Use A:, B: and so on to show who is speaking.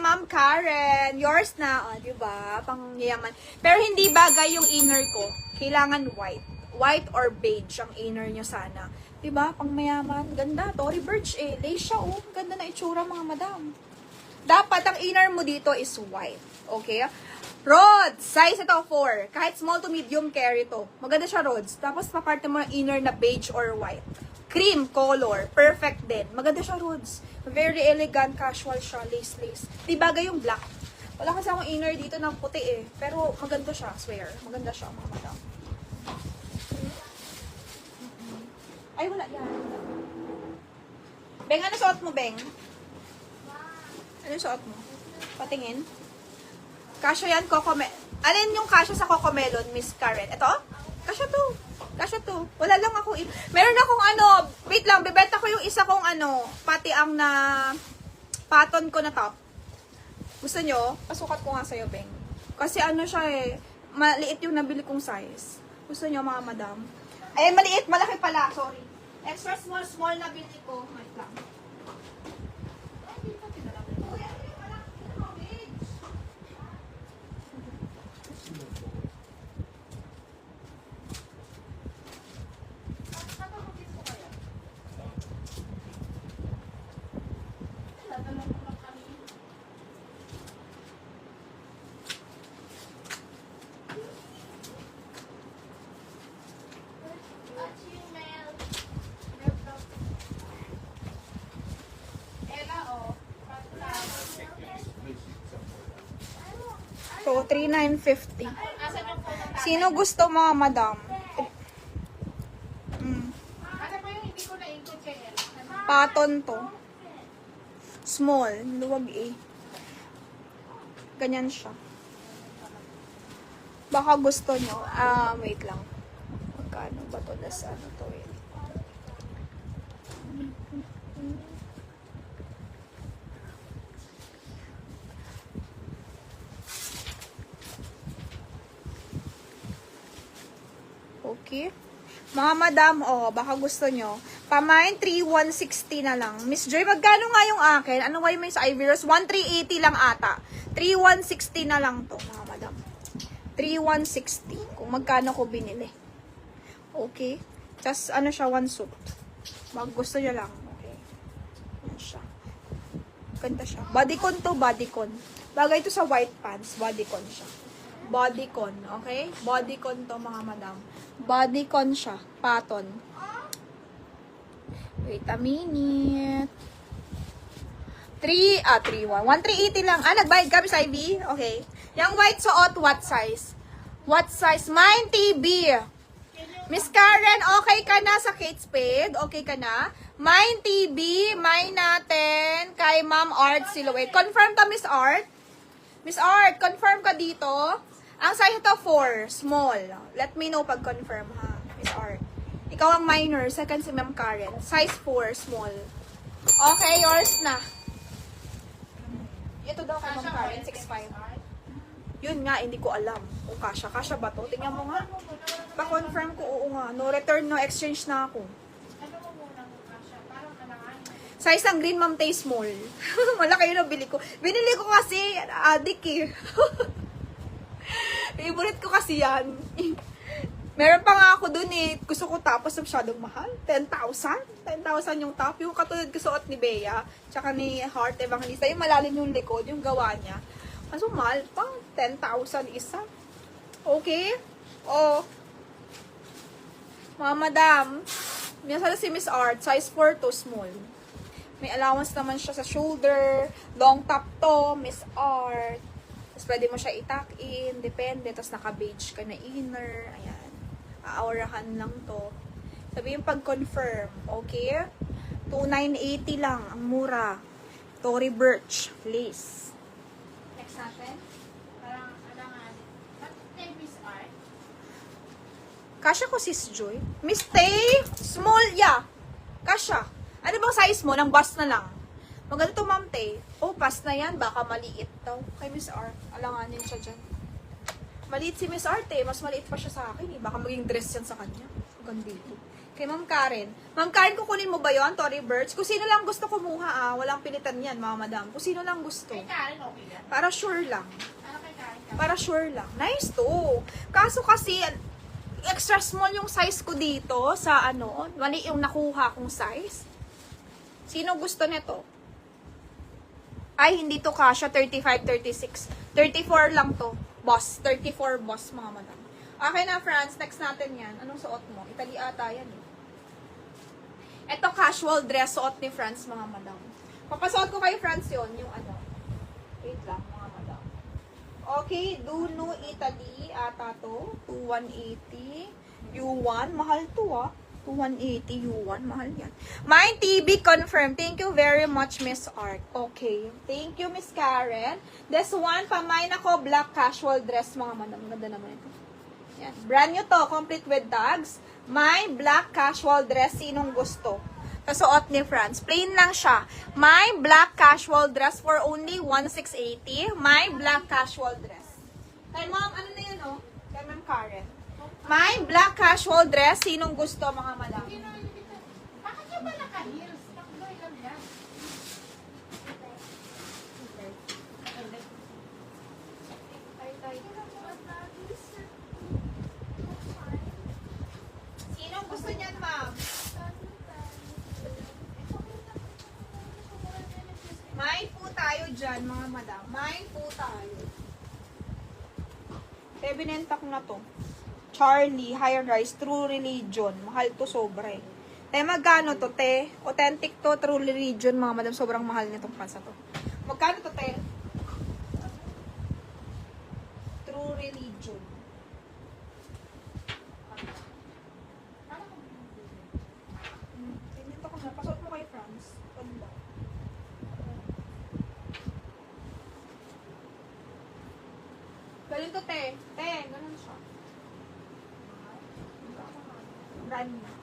A: Ma'am Karen. Yours na. O, diba? Pangyayaman. Pero hindi bagay yung inner ko. Kailangan white. White or beige ang inner nyo sana. Diba? Pangmayaman. Ganda. Tory Burch eh. Lace siya oh. Ganda na itsura mga madam. Dapat ang inner mo dito is white. Okay? Rods. Size ito 4. Kahit small to medium carry to. Maganda siya Rods. Tapos paparte mo yung inner na beige or white. Cream color. Perfect din. Maganda siya Rods. Very elegant. Casual siya. Lace. Di bagay yung black. Wala kasi akong inner dito ng puti eh. Pero maganda siya. Swear. Maganda siya mga madam. Ay, wala yan. Beng, ano suot mo, Beng? Ano suot mo? Patingin. Kasha yan, Cocomelon. Alin yung kasha sa Cocomelon, Miss Karen? Ito? Kasha to. Kasha to. Wala lang ako. Meron akong ano, wait lang, bibenta ko yung isa kong ano, pati ang na pattern ko na top. Gusto nyo? Pasukat ko nga sa'yo, Beng. Kasi ano siya eh, maliit yung nabili kong size. Gusto nyo, mga madam? Ay, maliit, malaki pala. Sorry. Extra small na bili ko. Wait lang. So, 3,950. Sino gusto mga madam? Paton to. Small. Luwag eh. Ganyan siya. Baka gusto nyo. Wait lang. Magkano ba to? Das ano to eh. Okay. Mga madam, baka gusto nyo. Pamain, 3,160 na lang. Miss Joy, magkano nga yung akin? Ano nga yung may sa Ivy Rose? 1,380 lang ata. 3,160 na lang to, mga madam. 3,160. Kung magkano ko binili. Okay. Just, ano siya, one suit. Mag gusto nyo lang. Okay. Yan siya. Ganda siya. Bodycon to, bodycon. Bagay to sa white pants. Bodycon siya. Bodycon, okay? Bodycon to, mga madam. Bodycon siya. Paton. Wait a minute. 1,380 lang. Nagbayad kami sa IV? Okay. Yung white suot, what size? What size? Mine, TB. Miss Karen, okay ka na sa Kate Spade? Okay ka na? Mine, TB. Mine natin. Kay Ma'am Art Silhouette. Confirm ka, Miss Art? Miss Art, confirm ka dito? Ang size ito 4, small. Let me know pag confirm ha, Miss Art. Ikaw ang minor, second si Ma'am Karen. Size 4, small. Okay, yours na. Ito daw kay Ma'am Karen, 6'5". Yun nga, hindi ko alam kung kasha. Kasha ba to? Tingnan mo nga. Pa-confirm ko, oo nga. No return, no exchange na ako. Size ng green, Ma'am Tay, small. Malaki yun ang bili ko. Binili ko kasi, adik eh. Favorite ko kasi yan. Meron pa nga ako dun eh. Gusto ko tapos masyadong mahal. 10,000? 10,000 yung top. Yung katulad ko suot ni Bea. Tsaka ni Heart Evangelista. Yung malalim yung likod. Yung gawa niya. Kaso mahal pa. 10,000 isa. Okay? Mga madam. Minsan si Miss Art. Size 4 to small. May allowance naman siya sa shoulder. Long top to. Miss Art. Tapos pwede mo siya i-tuck in. Depende. Tapos naka-beige ka na inner. Ayan. Aurahan lang to. Sabihin pag-confirm. Okay? 2,980 lang. Ang mura. Tory Burch. Lace. Next natin.
B: Parang alangan. Ba't kay Miss Art?
A: Kasha ko sis Joy. Miss Tay. Small. Yeah. Kasha. Ano bang size mo? Nang bust na lang. Maganda to, Ma'am Tay. Pass na yan. Baka maliit daw. Kay Miss Art. Alanganin siya dyan. Maliit si Miss Art eh. Mas maliit pa siya sa akin eh. Baka maging dress yan sa kanya. Ganda dito. Kay Ma'am Karen. Ma'am Karen, kukunin mo ba yon Tory Burch? Kung sino lang gusto kumuha, walang pilitan yan, mga madam. Kung sino lang gusto.
B: Kay Karen, okay yan.
A: Para sure lang.
B: Ano kay Karen?
A: Para sure lang. Nice to. Kaso kasi, extra small yung size ko dito sa ano, mali yung nakuha kong size. Sino gusto nito? Ay, hindi to kasha, 35, 36. 34 lang to. Boss, 34 boss, mga madam. Okay na, France. Next natin yan. Anong suot mo? Italy ata yan eh. Ito, casual dress suot ni France, mga madam. Papasuot ko kay France yon yung ano. Wait lang, mga madam. Okay, Duno Italy ata to. 2180. U1. Mahal to ah. 2180 U1. Mahal yan. My TV confirmed. Thank you very much, Miss Art. Okay. Thank you, Miss Karen. This one, pamain ako, black casual dress, mga madam. Ganda naman ito. Yan. Brand new to. Complete with tags. My black casual dress. Sinong gusto? Kasuot ni France. Plain lang siya. My black casual dress for only 1680. My black casual dress. Kay ma'am, ano na yun, oh? Kay ma'am Karen. My black casual dress. Sinong gusto, mga madam?
B: Bakit yung ba naka-heels? Takboy lang yan.
A: Sinong gusto niyan, ma'am? May po tayo dyan, mga madam. May po tayo. Binenta ko na to. Charlie, high rise, True Religion. Mahal to sobra eh. Magkano to, te? Authentic to, True Religion, mga madam. Sobrang mahal nitong pansa to. Magkano to, te? True Religion. Binenta ko na. Pasok mo kay France. Ganda. Ganito, te. Te, ganun siya. Brand new.